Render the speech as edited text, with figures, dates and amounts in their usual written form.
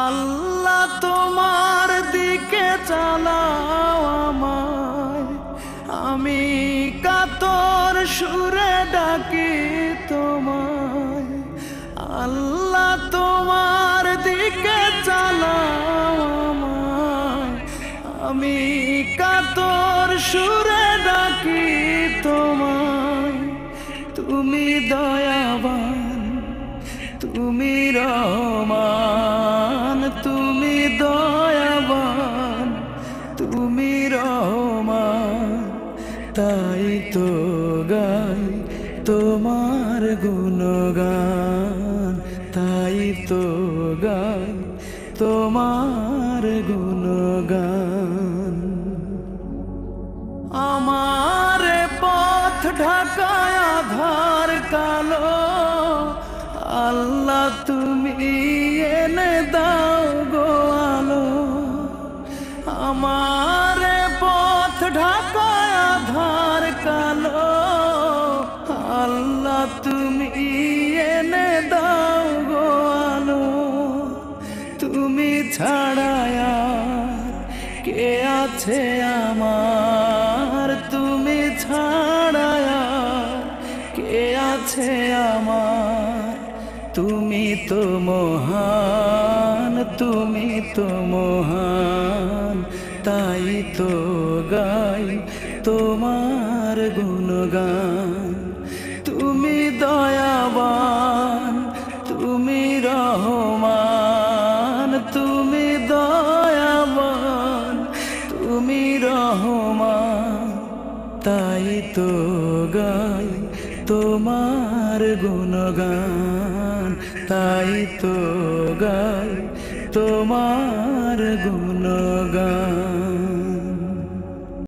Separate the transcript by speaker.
Speaker 1: আল্লাহ তোমার দিকে চালাও আমায়, আমি কাতর সুরে ডাকি তোমায়। আল্লাহ তোমার দিকে চালাও আমায়, আমি কাতর সুরে ডাকি তোমায়। তুমি দয়াবান, তুমি রহমান, তুমি দয়াবান, তুমি রহমান। তাই তো গাই তোমার গুণগান, তাই তো গাই তোমার গুণগান। আমার পথ ঢাকায় আধার কালো, আল্লাহ তুমি এনে দাও গো আলো। আমার পথ ঢাকায় আধার কালো, আল্লাহ তুমি এনে দাও গো আলো। তুমি ছাড়া আর কে আছে আমার, তুমি ছাড়া আর কে আছে আমার। তুমি তো মহান, তুমি তো মহান, তাই তো গাই তোমার গুণগান। তুমি দয়াবান, তুমি রহমান, তুমি দয়াবান, তুমি রহমান। তাই তো গাই তোমার গুণগান, তাই তো গাই তোমার গুণগান।